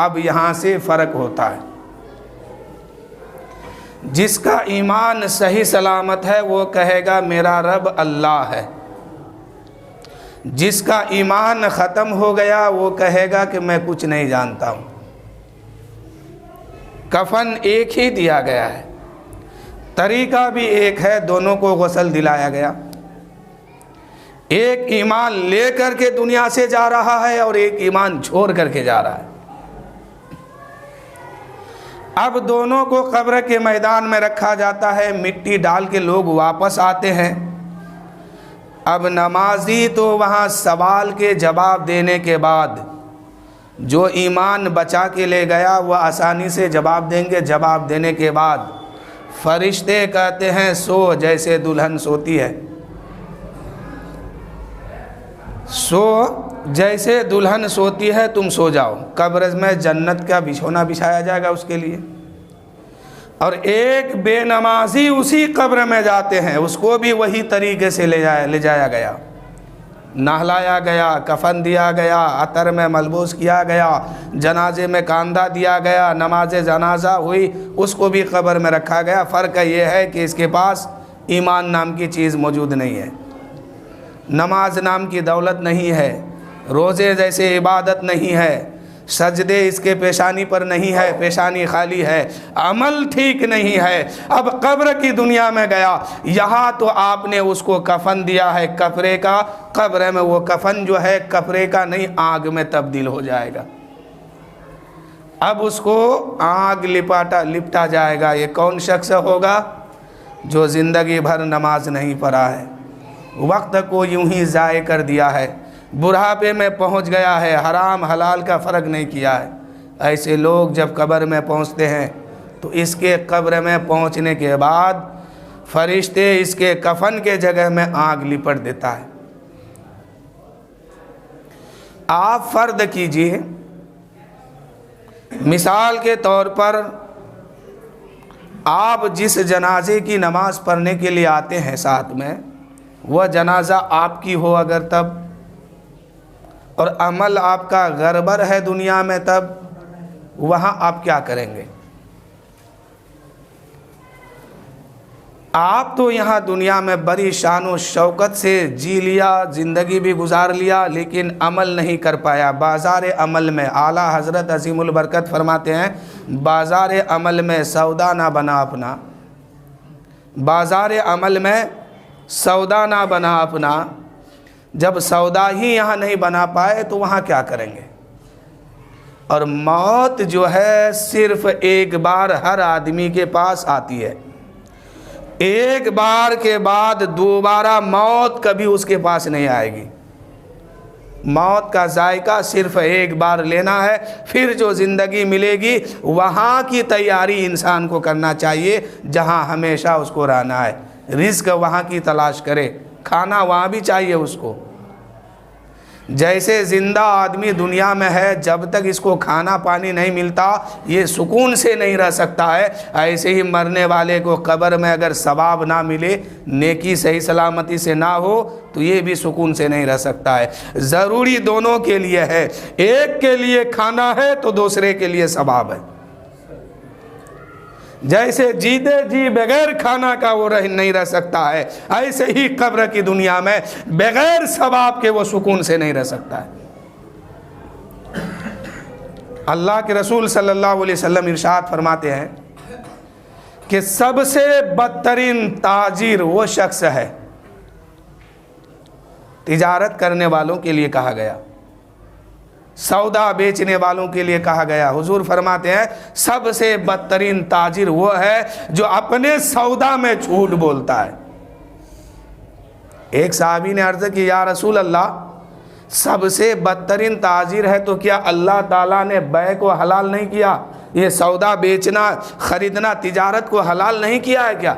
اب یہاں سے فرق ہوتا ہے۔ جس کا ایمان صحیح سلامت ہے وہ کہے گا میرا رب اللہ ہے، جس کا ایمان ختم ہو گیا وہ کہے گا کہ میں کچھ نہیں جانتا ہوں۔ کفن ایک ہی دیا گیا ہے، طریقہ بھی ایک ہے، دونوں کو غسل دلایا گیا۔ ایک ایمان لے کر کے دنیا سے جا رہا ہے اور ایک ایمان چھوڑ کر کے جا رہا ہے۔ اب دونوں کو قبر کے میدان میں رکھا جاتا ہے، مٹی ڈال کے لوگ واپس آتے ہیں۔ اب نمازی تو وہاں سوال کے جواب دینے کے بعد جو ایمان بچا کے لے گیا وہ آسانی سے جواب دیں گے۔ جواب دینے کے بعد فرشتے کہتے ہیں سو جیسے دلہن سوتی ہے، سو جیسے دلہن سوتی ہے تم سو جاؤ۔ قبر میں جنت کا بچھونا بچھایا جائے گا اس کے لیے، اور ایک بے نمازی اسی قبر میں جاتے ہیں، اس کو بھی وہی طریقے سے لے جایا گیا، نہلایا گیا، کفن دیا گیا، عطر میں ملبوس کیا گیا، جنازے میں کاندھا دیا گیا، نماز جنازہ ہوئی، اس کو بھی قبر میں رکھا گیا۔ فرق یہ ہے کہ اس کے پاس ایمان نام کی چیز موجود نہیں ہے، نماز نام کی دولت نہیں ہے، روزے جیسے عبادت نہیں ہے، سجدے اس کے پیشانی پر نہیں ہے، پیشانی خالی ہے، عمل ٹھیک نہیں ہے۔ اب قبر کی دنیا میں گیا، یہاں تو آپ نے اس کو کفن دیا ہے کپڑے کا، قبر میں وہ کفن جو ہے کپڑے کا نہیں، آگ میں تبدیل ہو جائے گا۔ اب اس کو آگ لپٹا جائے گا۔ یہ کون شخص ہوگا؟ جو زندگی بھر نماز نہیں پڑھا ہے، وقت کو یوں ہی ضائع کر دیا ہے، بڑھاپے میں پہنچ گیا ہے، حرام حلال کا فرق نہیں کیا ہے۔ ایسے لوگ جب قبر میں پہنچتے ہیں تو اس کے قبر میں پہنچنے کے بعد فرشتے اس کے کفن کے جگہ میں آگ لپٹ دیتا ہے۔ آپ فرض کیجئے، مثال کے طور پر آپ جس جنازے کی نماز پڑھنے کے لیے آتے ہیں ساتھ میں، وہ جنازہ آپ کی ہو اگر تب، اور عمل آپ کا گڑبڑ ہے دنیا میں، تب وہاں آپ کیا کریں گے؟ آپ تو یہاں دنیا میں بڑی شان و شوکت سے جی لیا، زندگی بھی گزار لیا، لیکن عمل نہیں کر پایا۔ بازار عمل میں اعلیٰ حضرت عظیم البرکت فرماتے ہیں، بازار عمل میں سودا نہ بنا اپنا، بازار عمل میں سودا نہ بنا اپنا۔ جب سودا ہی یہاں نہیں بنا پائے تو وہاں کیا کریں گے؟ اور موت جو ہے صرف ایک بار ہر آدمی کے پاس آتی ہے، ایک بار کے بعد دوبارہ موت کبھی اس کے پاس نہیں آئے گی۔ موت کا ذائقہ صرف ایک بار لینا ہے، پھر جو زندگی ملے گی وہاں کی تیاری انسان کو کرنا چاہیے جہاں ہمیشہ اس کو رہنا ہے۔ رزق وہاں کی تلاش کرے، کھانا وہاں بھی چاہیے اس کو۔ جیسے زندہ آدمی دنیا میں ہے، جب تک اس کو کھانا پانی نہیں ملتا یہ سکون سے نہیں رہ سکتا ہے، ایسے ہی مرنے والے کو قبر میں اگر ثواب نہ ملے، نیکی صحیح سلامتی سے نہ ہو تو یہ بھی سکون سے نہیں رہ سکتا ہے۔ ضروری دونوں کے لیے ہے، ایک کے لیے کھانا ہے تو دوسرے کے لیے ثواب ہے۔ جیسے جیتے جی بغیر کھانا کا وہ نہیں رہ سکتا ہے، ایسے ہی قبر کی دنیا میں بغیر ثواب کے وہ سکون سے نہیں رہ سکتا ہے۔ اللہ کے رسول صلی اللہ علیہ وسلم ارشاد فرماتے ہیں کہ سب سے بدترین تاجر وہ شخص ہے، تجارت کرنے والوں کے لیے کہا گیا، سودا بیچنے والوں کے لیے کہا گیا۔ حضور فرماتے ہیں سب سے بدترین تاجر وہ ہے جو اپنے سودا میں جھوٹ بولتا ہے۔ ایک صحابی نے عرض کی یا رسول اللہ، سب سے بدترین تاجر ہے تو کیا اللہ تعالیٰ نے بیع کو حلال نہیں کیا؟ یہ سودا بیچنا خریدنا تجارت کو حلال نہیں کیا ہے کیا؟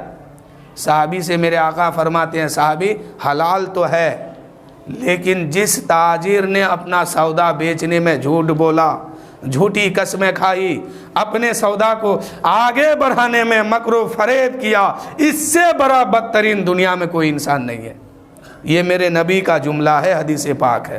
صحابی سے میرے آقا فرماتے ہیں صحابی حلال تو ہے، لیکن جس تاجر نے اپنا سودا بیچنے میں جھوٹ بولا، جھوٹی قسمیں کھائی، اپنے سودا کو آگے بڑھانے میں مکر و فریب کیا، اس سے بڑا بدترین دنیا میں کوئی انسان نہیں ہے۔ یہ میرے نبی کا جملہ ہے، حدیث پاک ہے۔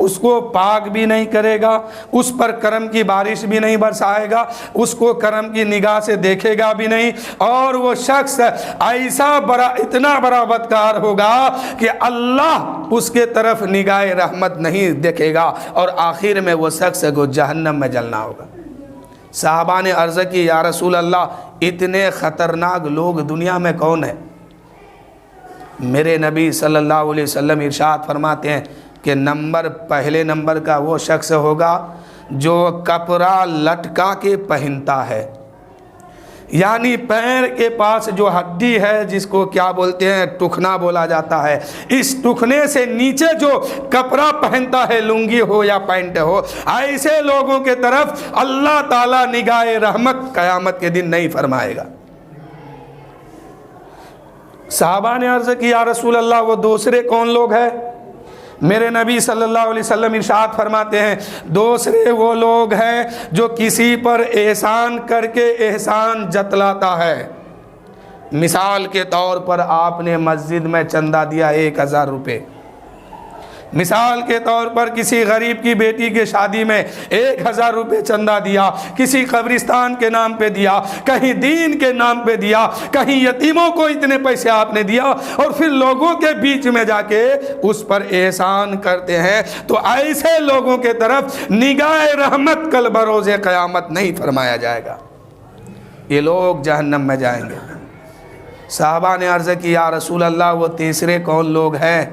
اس کو پاک بھی نہیں کرے گا، اس پر کرم کی بارش بھی نہیں برسائے گا، اس کو کرم کی نگاہ سے دیکھے گا بھی نہیں، اور وہ شخص ایسا اتنا بڑا بدکار ہوگا کہ اللہ اس کے طرف نگاہ رحمت نہیں دیکھے گا، اور آخر میں وہ شخص کو جہنم میں جلنا ہوگا۔ صحابہ نے عرض کی یا رسول اللہ اتنے خطرناک لوگ دنیا میں کون ہیں؟ میرے نبی صلی اللہ علیہ وسلم ارشاد فرماتے ہیں کہ پہلے نمبر کا وہ شخص ہوگا جو کپڑا لٹکا کے پہنتا ہے، یعنی پیر کے پاس جو ہڈی ہے جس کو کیا بولتے ہیں، ٹخنا بولا جاتا ہے، اس ٹخنے سے نیچے جو کپڑا پہنتا ہے، لنگی ہو یا پینٹ ہو، ایسے لوگوں کے طرف اللہ تعالیٰ نگاہ رحمت قیامت کے دن نہیں فرمائے گا۔ صحابہ نے عرض کی یا رسول اللہ وہ دوسرے کون لوگ ہیں؟ میرے نبی صلی اللہ علیہ وسلم ارشاد فرماتے ہیں دوسرے وہ لوگ ہیں جو کسی پر احسان کر کے احسان جتلاتا ہے۔ مثال کے طور پر آپ نے مسجد میں چندہ دیا 1000 روپے، مثال کے طور پر کسی غریب کی بیٹی کے شادی میں 1000 روپے چندہ دیا، کسی قبرستان کے نام پہ دیا، کہیں دین کے نام پہ دیا، کہیں یتیموں کو اتنے پیسے آپ نے دیا، اور پھر لوگوں کے بیچ میں جا کے اس پر احسان کرتے ہیں، تو ایسے لوگوں کے طرف نگاہ رحمت کل بروز قیامت نہیں فرمایا جائے گا، یہ لوگ جہنم میں جائیں گے۔ صحابہ نے عرض کی یا رسول اللہ وہ تیسرے کون لوگ ہیں؟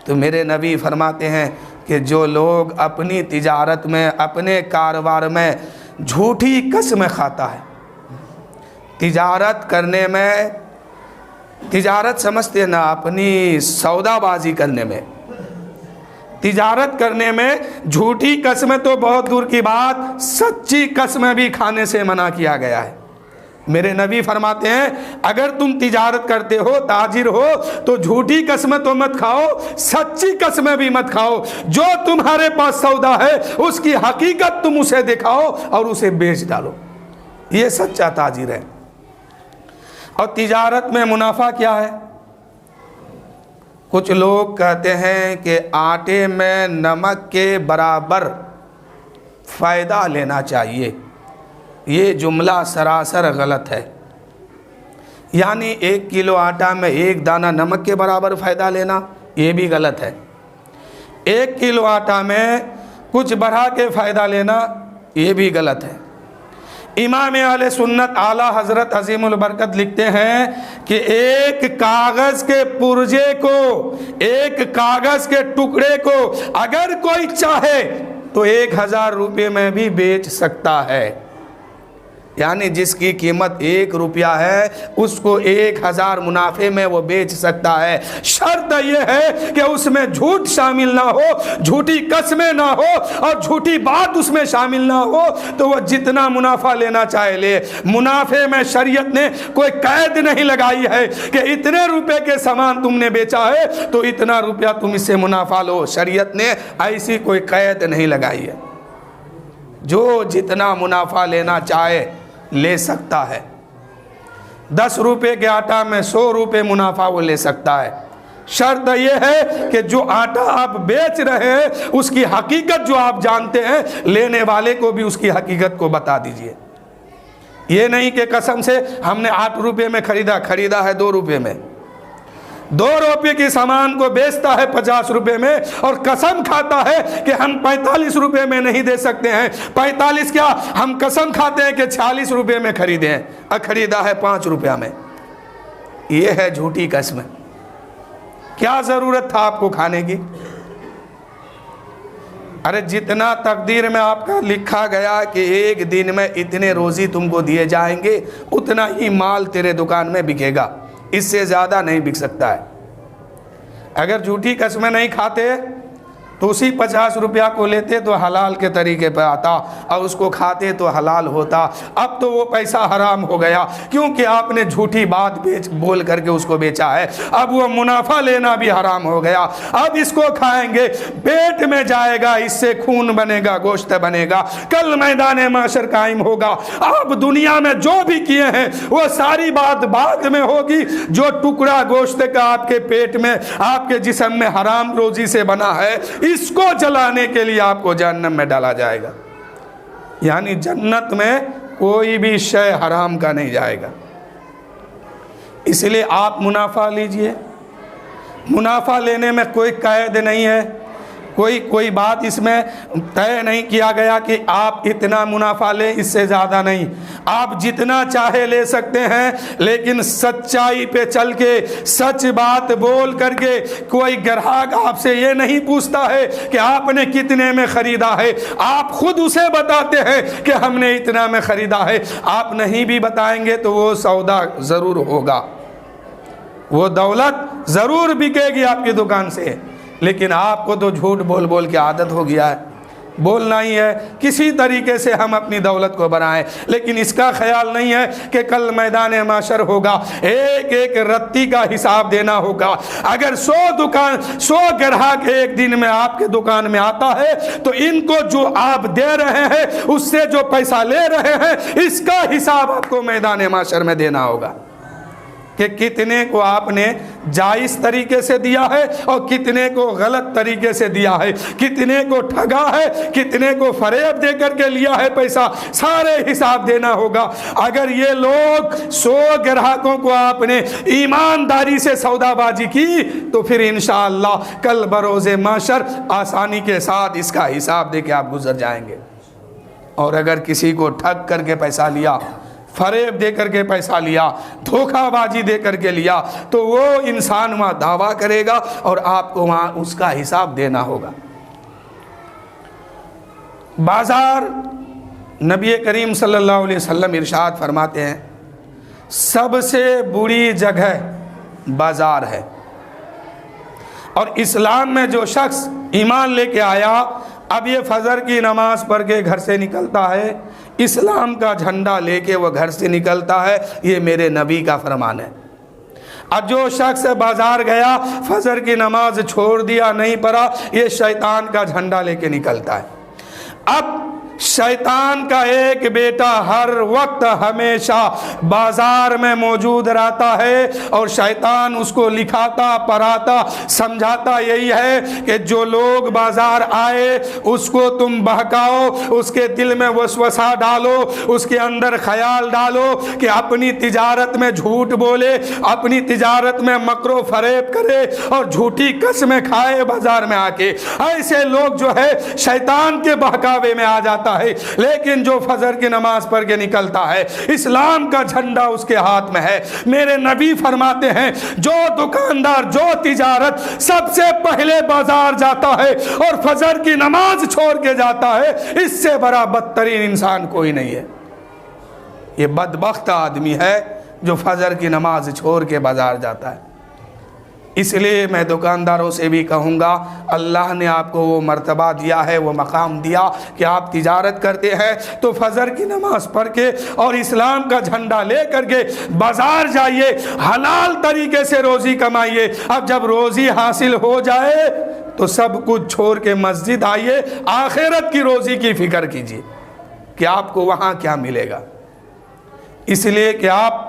تو میرے نبی فرماتے ہیں کہ جو لوگ اپنی تجارت میں، اپنے کاروبار میں جھوٹی قسم کھاتا ہے، تجارت کرنے میں، تجارت سمجھتے نا اپنی سودا بازی کرنے میں، تجارت کرنے میں جھوٹی قسمیں تو بہت دور کی بات، سچی قسمیں بھی کھانے سے منع کیا گیا ہے۔ میرے نبی فرماتے ہیں اگر تم تجارت کرتے ہو، تاجر ہو، تو جھوٹی قسمیں تو مت کھاؤ، سچی قسمیں بھی مت کھاؤ، جو تمہارے پاس سودا ہے اس کی حقیقت تم اسے دکھاؤ اور اسے بیچ ڈالو، یہ سچا تاجر ہے۔ اور تجارت میں منافع کیا ہے؟ کچھ لوگ کہتے ہیں کہ آٹے میں نمک کے برابر فائدہ لینا چاہیے، یہ جملہ سراسر غلط ہے، یعنی 1 کلو آٹا میں 1 دانہ نمک کے برابر فائدہ لینا یہ بھی غلط ہے، 1 کلو آٹا میں کچھ بڑھا کے فائدہ لینا یہ بھی غلط ہے۔ امام اہل سنت اعلیٰ حضرت عظیم البرکت لکھتے ہیں کہ ایک کاغذ کے پرزے کو، ایک کاغذ کے ٹکڑے کو اگر کوئی چاہے تو 1000 روپے میں بھی بیچ سکتا ہے، یعنی جس کی قیمت 1 روپیہ ہے اس کو 1000 منافع میں وہ بیچ سکتا ہے، شرط یہ ہے کہ اس میں جھوٹ شامل نہ ہو، جھوٹی قسمیں نہ ہو اور جھوٹی بات اس میں شامل نہ ہو، تو وہ جتنا منافع لینا چاہے لے۔ منافع میں شریعت نے کوئی قید نہیں لگائی ہے کہ اتنے روپے کے سامان تم نے بیچا ہے تو اتنا روپیہ تم اس سے منافع لو، شریعت نے ایسی کوئی قید نہیں لگائی ہے، جو جتنا منافع لینا چاہے لے سکتا ہے۔ 10 روپے کے آٹا میں 100 روپے منافع وہ لے سکتا ہے، شرط یہ ہے کہ جو آٹا آپ بیچ رہے ہیں اس کی حقیقت جو آپ جانتے ہیں، لینے والے کو بھی اس کی حقیقت کو بتا دیجئے۔ یہ نہیں کہ قسم سے ہم نے 8 روپے میں خریدا ہے 2 روپے میں، 2 روپے کے سامان کو بیچتا ہے 50 روپے میں اور قسم کھاتا ہے کہ ہم 45 روپے میں نہیں دے سکتے ہیں، 45 کیا ہم قسم کھاتے ہیں کہ 46 روپے میں خریدے ہیں اور خریدا ہے 5 روپے میں، یہ ہے جھوٹی قسم۔ کیا ضرورت تھا آپ کو کھانے کی؟ ارے جتنا تقدیر میں آپ کا لکھا گیا کہ ایک دن میں اتنے روزی تم کو دیے جائیں گے، اتنا ہی مال تیرے دکان میں بکے گا، اس سے زیادہ نہیں بک سکتا ہے۔ اگر جھوٹی قسمیں نہیں کھاتے تو اسی 50 روپیہ کو لیتے تو حلال کے طریقے پہ آتا اور اس کو کھاتے تو حلال ہوتا۔ اب تو وہ پیسہ حرام ہو گیا کیونکہ آپ نے جھوٹی بات بول کر کے اس کو بیچا ہے، اب وہ منافع لینا بھی حرام ہو گیا۔ اب اس کو کھائیں گے، پیٹ میں جائے گا، اس سے خون بنے گا، گوشت بنے گا، کل میدان محشر قائم ہوگا۔ آپ دنیا میں جو بھی کیے ہیں وہ ساری بات بعد میں ہوگی، جو ٹکڑا گوشت کا آپ کے پیٹ میں، آپ کے جسم میں حرام روزی سے بنا ہے، اس کو جلانے کے لیے آپ کو جہنم میں ڈالا جائے گا۔ یعنی جنت میں کوئی بھی شے حرام کا نہیں جائے گا۔ اس لیے آپ منافع لیجئے، منافع لینے میں کوئی قید نہیں ہے، کوئی بات اس میں طے نہیں کیا گیا کہ آپ اتنا منافع لیں، اس سے زیادہ نہیں، آپ جتنا چاہے لے سکتے ہیں، لیکن سچائی پہ چل کے سچ بات بول کر کے کوئی گراہک آپ سے یہ نہیں پوچھتا ہے کہ آپ نے کتنے میں خریدا ہے، آپ خود اسے بتاتے ہیں کہ ہم نے اتنا میں خریدا ہے۔ آپ نہیں بھی بتائیں گے تو وہ سودا ضرور ہوگا، وہ دولت ضرور بکے گی آپ کی دکان سے، لیکن آپ کو تو جھوٹ بول بول کے عادت ہو گیا ہے، بولنا ہی ہے، کسی طریقے سے ہم اپنی دولت کو بنائیں، لیکن اس کا خیال نہیں ہے کہ کل میدان معاشر ہوگا، ایک ایک رتی کا حساب دینا ہوگا۔ اگر 100 گراہک ایک دن میں آپ کے دکان میں آتا ہے تو ان کو جو آپ دے رہے ہیں، اس سے جو پیسہ لے رہے ہیں، اس کا حساب آپ کو میدان معاشر میں دینا ہوگا کہ کتنے کو آپ نے جائز طریقے سے دیا ہے اور کتنے کو غلط طریقے سے دیا ہے، کتنے کو ٹھگا ہے، کتنے کو فریب دے کر کے لیا ہے پیسہ، سارے حساب دینا ہوگا۔ اگر یہ لوگ 100 گراہکوں کو آپ نے ایمانداری سے سودا بازی کی تو پھر انشاءاللہ کل بروز محشر آسانی کے ساتھ اس کا حساب دے کے آپ گزر جائیں گے۔ اور اگر کسی کو ٹھگ کر کے پیسہ لیا، فریب دے کر کے پیسہ لیا، دھوکہ بازی دے کر کے لیا، تو وہ انسان وہاں دعویٰ کرے گا اور آپ کو وہاں اس کا حساب دینا ہوگا۔ بازار، نبی کریم صلی اللہ علیہ وسلم ارشاد فرماتے ہیں سب سے بری جگہ بازار ہے، اور اسلام میں جو شخص ایمان لے کے آیا، اب یہ فجر کی نماز پڑھ کے گھر سے نکلتا ہے، اسلام کا جھنڈا لے کے وہ گھر سے نکلتا ہے، یہ میرے نبی کا فرمان ہے۔ اب جو شخص بازار گیا، فجر کی نماز چھوڑ دیا، نہیں پڑھا، یہ شیطان کا جھنڈا لے کے نکلتا ہے۔ اب شیطان کا ایک بیٹا ہر وقت ہمیشہ بازار میں موجود رہتا ہے، اور شیطان اس کو لکھاتا، پڑھاتا، سمجھاتا یہی ہے کہ جو لوگ بازار آئے اس کو تم بہکاؤ، اس کے دل میں وسوسہ ڈالو، اس کے اندر خیال ڈالو کہ اپنی تجارت میں جھوٹ بولے، اپنی تجارت میں مکر و فریب کرے اور جھوٹی قسمیں کھائے بازار میں آ کے۔ ایسے لوگ جو ہے شیطان کے بہکاوے میں آ جاتا ہے، لیکن جو فجر کی نماز پڑھ کے نکلتا ہے، اسلام کا جھنڈا اس کے ہاتھ میں ہے۔ میرے نبی فرماتے ہیں جو دکاندار، جو تجارت سب سے پہلے بازار جاتا ہے اور فجر کی نماز چھوڑ کے جاتا ہے، اس سے بڑا بدترین انسان کوئی نہیں ہے۔ یہ بدبخت آدمی ہے جو فجر کی نماز چھوڑ کے بازار جاتا ہے۔ اس لیے میں دکانداروں سے بھی کہوں گا، اللہ نے آپ کو وہ مرتبہ دیا ہے، وہ مقام دیا کہ آپ تجارت کرتے ہیں تو فجر کی نماز پڑھ کے اور اسلام کا جھنڈا لے کر کے بازار جائیے، حلال طریقے سے روزی کمائیے۔ اب جب روزی حاصل ہو جائے تو سب کچھ چھوڑ کے مسجد آئیے، آخرت کی روزی کی فکر کیجیے کہ آپ کو وہاں کیا ملے گا۔ اس لیے کہ آپ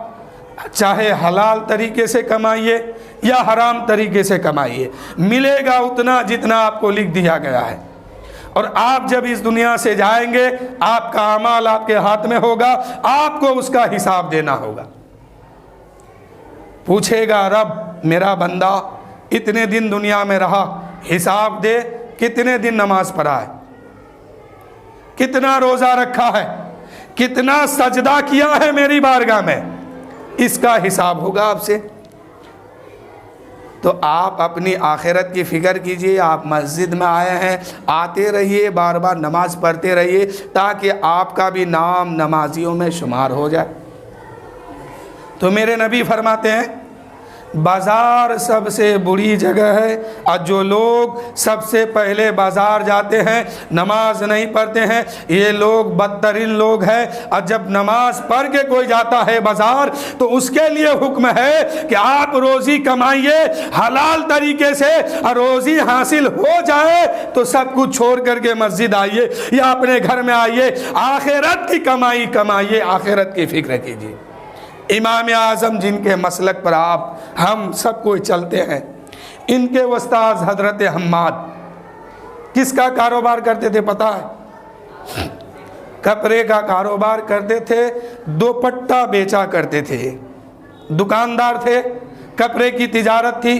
چاہے حلال طریقے سے کمائیے یا حرام طریقے سے کمائیے، ملے گا اتنا جتنا آپ کو لکھ دیا گیا ہے۔ اور آپ جب اس دنیا سے جائیں گے، آپ کا اعمال آپ کے ہاتھ میں ہوگا، آپ کو اس کا حساب دینا ہوگا۔ پوچھے گا رب میرا بندہ اتنے دن دنیا میں رہا، حساب دے کتنے دن نماز پڑھا ہے، کتنا روزہ رکھا ہے، کتنا سجدہ کیا ہے میری بارگاہ میں، اس کا حساب ہوگا آپ سے۔ تو آپ اپنی آخرت کی فکر کیجئے۔ آپ مسجد میں آئے ہیں، آتے رہیے، بار بار نماز پڑھتے رہیے تاکہ آپ کا بھی نام نمازیوں میں شمار ہو جائے۔ تو میرے نبی فرماتے ہیں بازار سب سے بری جگہ ہے، اور جو لوگ سب سے پہلے بازار جاتے ہیں، نماز نہیں پڑھتے ہیں، یہ لوگ بدترین لوگ ہیں۔ اور جب نماز پڑھ کے کوئی جاتا ہے بازار تو اس کے لیے حکم ہے کہ آپ روزی کمائیے حلال طریقے سے، اور روزی حاصل ہو جائے تو سب کچھ چھوڑ کر کے مسجد آئیے یا اپنے گھر میں آئیے، آخرت کی کمائی کمائیے، آخرت کی فکر کیجیے۔ امام اعظم جن کے مسلک پر ہم سب کوئی چلتے ہیں، ان کے استاذ حضرت حماد کس کا کاروبار کرتے تھے پتہ ہے؟ کپڑے کا کاروبار کرتے تھے، دوپٹہ بیچا کرتے تھے، دکاندار تھے، کپڑے کی تجارت تھی،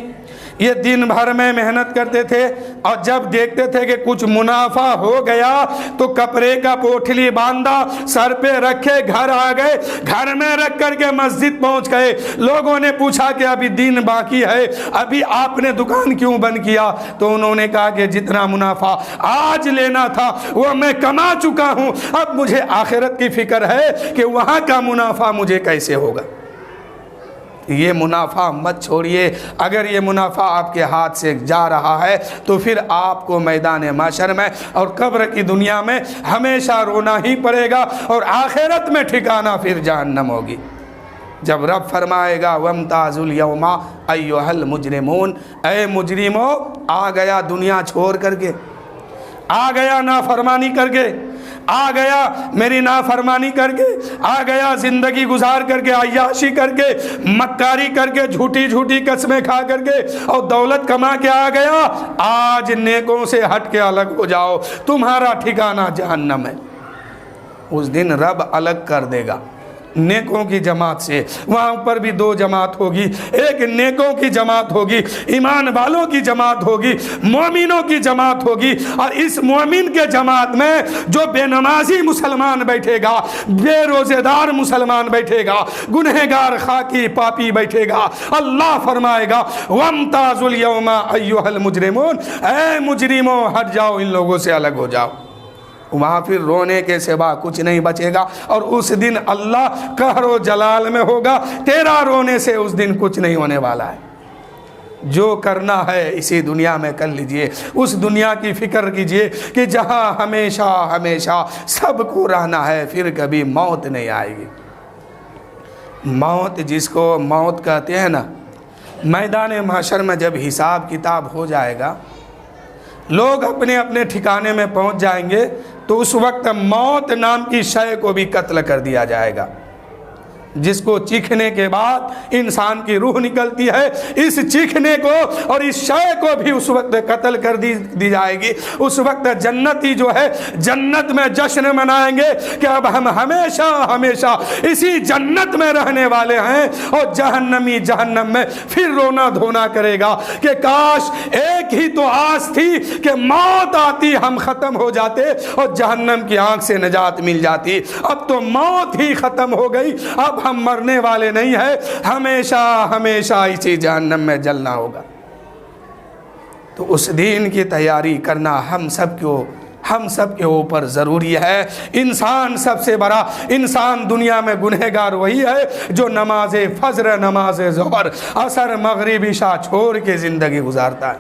یہ دن بھر میں محنت کرتے تھے، اور جب دیکھتے تھے کہ کچھ منافع ہو گیا تو کپڑے کا پوٹلی باندھا، سر پہ رکھے گھر آ گئے، گھر میں رکھ کر کے مسجد پہنچ گئے۔ لوگوں نے پوچھا کہ ابھی دن باقی ہے، ابھی آپ نے دکان کیوں بند کیا؟ تو انہوں نے کہا کہ جتنا منافع آج لینا تھا وہ میں کما چکا ہوں، اب مجھے آخرت کی فکر ہے کہ وہاں کا منافع مجھے کیسے ہوگا۔ یہ منافع مت چھوڑیے، اگر یہ منافع آپ کے ہاتھ سے جا رہا ہے تو پھر آپ کو میدان محشر میں اور قبر کی دنیا میں ہمیشہ رونا ہی پڑے گا، اور آخرت میں ٹھکانہ پھر جہنم ہوگی۔ جب رب فرمائے گا وَامْتَازُوا الْيَوْمَ أَيُّهَا الْمُجْرِمُونَ، اے مجرموں، آ گیا دنیا چھوڑ کر کے، آ گیا نافرمانی کر کے، آ گیا میری نافرمانی کر کے، آ گیا زندگی گزار کر کے، عیاشی کر کے، مکاری کر کے، جھوٹی جھوٹی قسمیں کھا کر کے، اور دولت کما کے آ گیا، آج نیکوں سے ہٹ کے الگ ہو جاؤ، تمہارا ٹھکانہ جہنم ہے۔ اس دن رب الگ کر دے گا نیکوں کی جماعت سے، وہاں پر بھی دو جماعت ہوگی، ایک نیکوں کی جماعت ہوگی، ایمان والوں کی جماعت ہوگی، مومنوں کی جماعت ہوگی، اور اس مومن کے جماعت میں جو بے نمازی مسلمان بیٹھے گا، بے روزے دار مسلمان بیٹھے گا، گنہگار خاکی پاپی بیٹھے گا، اللہ فرمائے گا وَامْتَازُوا الْيَوْمَ أَيُّهَا الْمُجْرِمُونَ، اے مجرموں ہٹ جاؤ، ان لوگوں سے الگ ہو جاؤ۔ وہاں پھر رونے کے سوا کچھ نہیں بچے گا، اور اس دن اللہ قہر و جلال میں ہوگا، تیرا رونے سے اس دن کچھ نہیں ہونے والا ہے۔ جو کرنا ہے اسی دنیا میں کر لیجئے، اس دنیا کی فکر کیجئے کہ جہاں ہمیشہ ہمیشہ سب کو رہنا ہے، پھر کبھی موت نہیں آئے گی۔ موت جس کو موت کہتے ہیں نا، میدان محشر میں جب حساب کتاب ہو جائے گا، لوگ اپنے اپنے ٹھکانے میں پہنچ جائیں گے، تو اس وقت موت نام کی شے کو بھی قتل کر دیا جائے گا، جس کو چیخنے کے بعد انسان کی روح نکلتی ہے، اس چیخنے کو اور اس شے کو بھی اس وقت قتل کر دی جائے گی۔ اس وقت جنتی جو ہے جنت میں جشن منائیں گے کہ اب ہم ہمیشہ ہمیشہ اسی جنت میں رہنے والے ہیں، اور جہنمی جہنم میں پھر رونا دھونا کرے گا کہ کاش ایک ہی تو آس تھی کہ موت آتی ہم ختم ہو جاتے اور جہنم کی آنکھ سے نجات مل جاتی، اب تو موت ہی ختم ہو گئی، اب ہم مرنے والے نہیں ہیں، ہمیشہ ہمیشہ اسی جہنم میں جلنا ہوگا۔ تو اس دین کی تیاری کرنا ہم سب کے اوپر ضروری ہے۔ انسان سب سے بڑا انسان دنیا میں گنہگار وہی ہے جو نماز فجر، نماز ظہر، عصر، مغرب، عشاء چھوڑ کے زندگی گزارتا ہے۔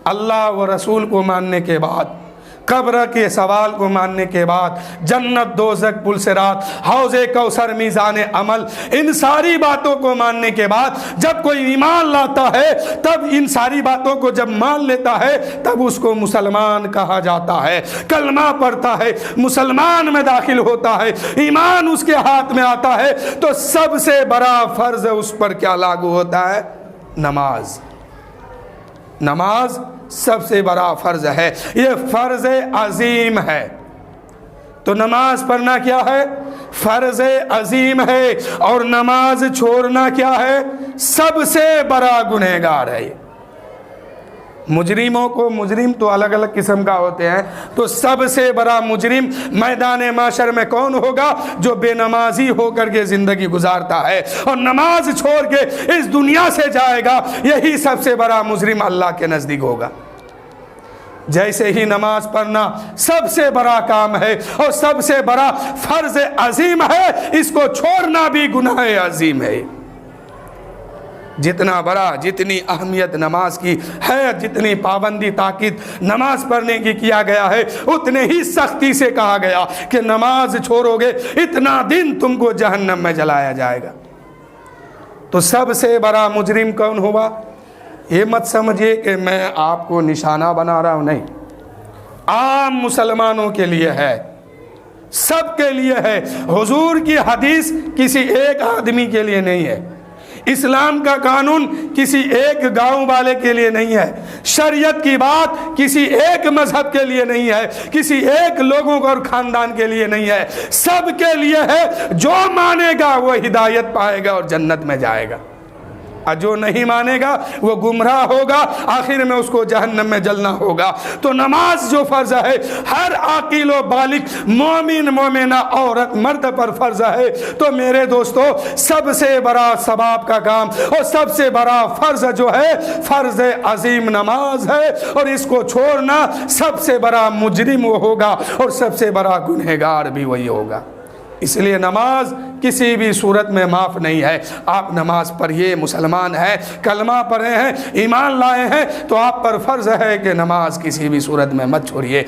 اللہ و رسول کو ماننے کے بعد، قبر کے سوال کو ماننے کے بعد، جنت، دوزخ، پل صراط، حوض کوثر، میزان عمل، ان ساری باتوں کو ماننے کے بعد جب کوئی ایمان لاتا ہے، تب ان ساری باتوں کو جب مان لیتا ہے، تب اس کو مسلمان کہا جاتا ہے۔ کلمہ پڑھتا ہے، مسلمان میں داخل ہوتا ہے، ایمان اس کے ہاتھ میں آتا ہے، تو سب سے بڑا فرض اس پر کیا لاگو ہوتا ہے؟ نماز۔ نماز سب سے بڑا فرض ہے، یہ فرض عظیم ہے۔ تو نماز پڑھنا کیا ہے؟ فرض عظیم ہے، اور نماز چھوڑنا کیا ہے؟ سب سے بڑا گنہگار ہے۔ مجرموں کو، مجرم تو الگ الگ قسم کا ہوتے ہیں، تو سب سے بڑا مجرم میدان محشر میں کون ہوگا؟ جو بے نمازی ہو کر کے زندگی گزارتا ہے اور نماز چھوڑ کے اس دنیا سے جائے گا، یہی سب سے بڑا مجرم اللہ کے نزدیک ہوگا۔ جیسے ہی نماز پڑھنا سب سے بڑا کام ہے اور سب سے بڑا فرض عظیم ہے، اس کو چھوڑنا بھی گناہ عظیم ہے۔ جتنا بڑا، جتنی اہمیت نماز کی ہے، جتنی پابندی تاکید نماز پڑھنے کی کیا گیا ہے، اتنے ہی سختی سے کہا گیا کہ نماز چھوڑو گے اتنا دن تم کو جہنم میں جلایا جائے گا۔ تو سب سے بڑا مجرم کون ہوا؟ یہ مت سمجھیے کہ میں آپ کو نشانہ بنا رہا ہوں، نہیں، عام مسلمانوں کے لیے ہے، سب کے لیے ہے۔ حضور کی حدیث کسی ایک آدمی کے لیے نہیں ہے، اسلام کا قانون کسی ایک گاؤں والے کے لیے نہیں ہے، شریعت کی بات کسی ایک مذہب کے لیے نہیں ہے، کسی ایک لوگوں کو اور خاندان کے لیے نہیں ہے، سب کے لیے ہے۔ جو مانے گا وہ ہدایت پائے گا اور جنت میں جائے گا، اور جو نہیں مانے گا وہ گمراہ ہوگا، آخر میں اس کو جہنم میں جلنا ہوگا۔ تو نماز جو فرض ہے ہر عاقل و بالغ مومن مومنہ عورت مرد پر فرض ہے۔ تو میرے دوستو، سب سے بڑا ثواب کا کام اور سب سے بڑا فرض جو ہے فرض عظیم نماز ہے، اور اس کو چھوڑنا سب سے بڑا مجرم وہ ہوگا اور سب سے بڑا گنہگار بھی وہی ہوگا۔ اس لیے نماز کسی بھی صورت میں معاف نہیں ہے۔ آپ نماز پڑھیے، مسلمان ہیں، کلمہ پڑھے ہیں، ایمان لائے ہیں، تو آپ پر فرض ہے کہ نماز کسی بھی صورت میں مت چھوڑیے۔